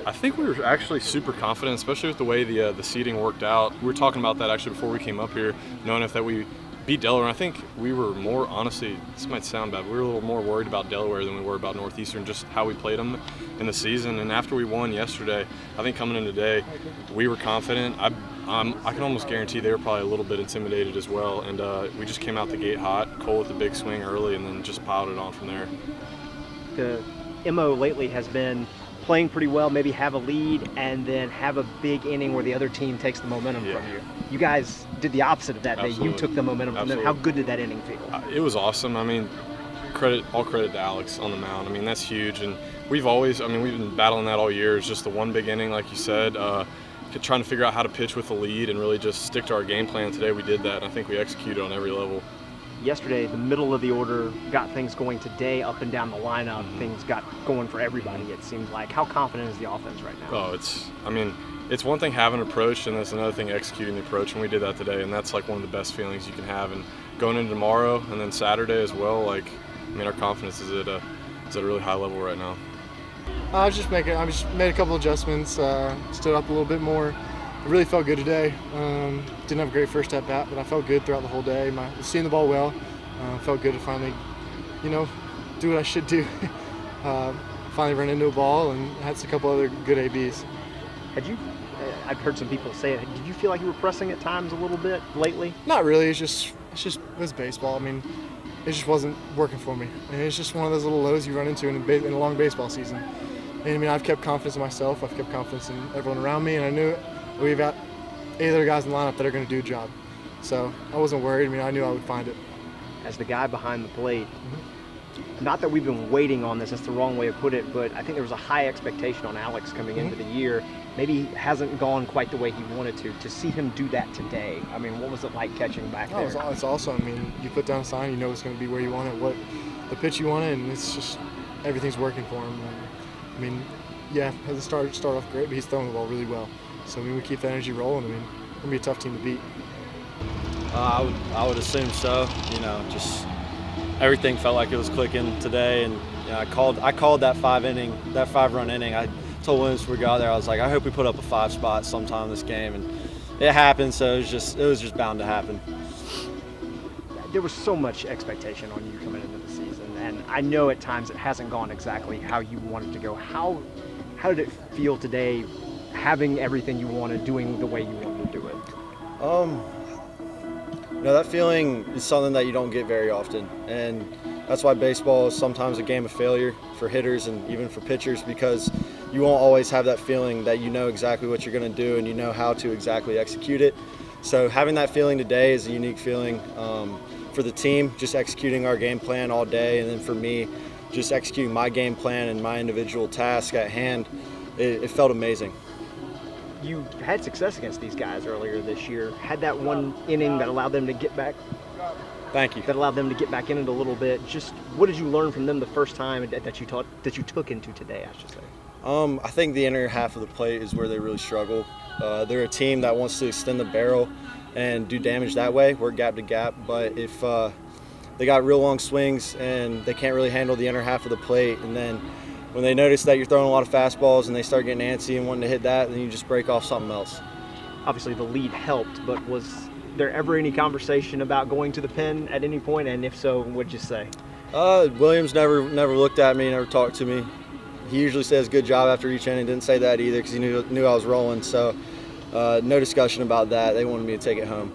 I think we were actually super confident, especially with the way the seeding worked out. We were talking about that actually before we came up here, knowing if that we beat Delaware. I think we were more, honestly, this might sound bad, we were a little more worried about Delaware than we were about Northeastern, just how we played them in the season. And after we won yesterday, I think coming in today, we were confident. I can almost guarantee they were probably a little bit intimidated as well. And we just came out the gate hot, Cole with the big swing early, and then just piled it on from there. The MO lately has been playing pretty well, maybe have a lead, and then have a big inning where the other team takes the momentum from you. You guys did the opposit of that day. You took the momentum from them. How good did that inning feel? It was awesome. I mean, all credit to Alex on the mound. I mean, that's huge. And we've been battling that all year. It's just the one big inning, like you said, trying to figure out how to pitch with the lead and really just stick to our game plan. Today we did that, and I think we executed on every level. Yesterday, the middle of the order got things going. Today, up and down the lineup, things got going for everybody, it seems like. How confident is the offense right now? It's one thing having an approach, and it's another thing executing the approach, and we did that today, and that's like one of the best feelings you can have. And going into tomorrow and then Saturday as well, our confidence is at a really high level right now. I just made a couple adjustments, stood up a little bit more. I really felt good today. Didn't have a great first at bat, but I felt good throughout the whole day. Was seeing the ball well. Felt good to finally, do what I should do. Finally run into a ball and had a couple other good ABs. I've heard some people say it. Did you feel like you were pressing at times a little bit lately? Not really. It was baseball. It just wasn't working for me. And it's just one of those little lows you run into in a long baseball season. And I've kept confidence in myself. I've kept confidence in everyone around me, and I knew we've got 8 other guys in the lineup that are going to do a job. So I wasn't worried. I knew I would find it. As the guy behind the plate, not that we've been waiting on this, that's the wrong way to put it, but I think there was a high expectation on Alex coming into the year. Maybe hasn't gone quite the way he wanted to see him do that today. What was it like catching back there? It's awesome. You put down a sign, you know it's going to be where you want it, what the pitch you want it, and it's just everything's working for him. Has to start off great, but he's throwing the ball really well. So we keep that energy rolling. It's going to be a tough team to beat. I would assume so. Just everything felt like it was clicking today, and I called that 5-run inning. I told Williams before we got there, I was like, I hope we put up a 5 spot sometime this game, and it happened. So it was just bound to happen. There was so much expectation on you coming into the season, and I know at times it hasn't gone exactly how you wanted to go. How did it feel today, having everything you wanted, doing the way you wanted to do it? That feeling is something that you don't get very often, and that's why baseball is sometimes a game of failure for hitters and even for pitchers, because you won't always have that feeling that you know exactly what you're going to do and you know how to exactly execute it. So having that feeling today is a unique feeling for the team, just executing our game plan all day, and then for me, just executing my game plan and my individual task at hand. It felt amazing. You had success against these guys earlier this year. Had that one inning that allowed them to get back. Thank you. That allowed them to get back in it a little bit. Just what did you learn from them the first time that you took into today, I should say? I think the inner half of the plate is where they really struggle. They're a team that wants to extend the barrel and do damage that way, work gap to gap. But if they got real long swings and they can't really handle the inner half of the plate, and then when they notice that you're throwing a lot of fastballs and they start getting antsy and wanting to hit that, then you just break off something else. Obviously the lead helped, but was there ever any conversation about going to the pen at any point? And if so, what'd you say? Williams never looked at me, never talked to me. He usually says good job after each inning. Didn't say that either because he knew I was rolling. So no discussion about that. They wanted me to take it home.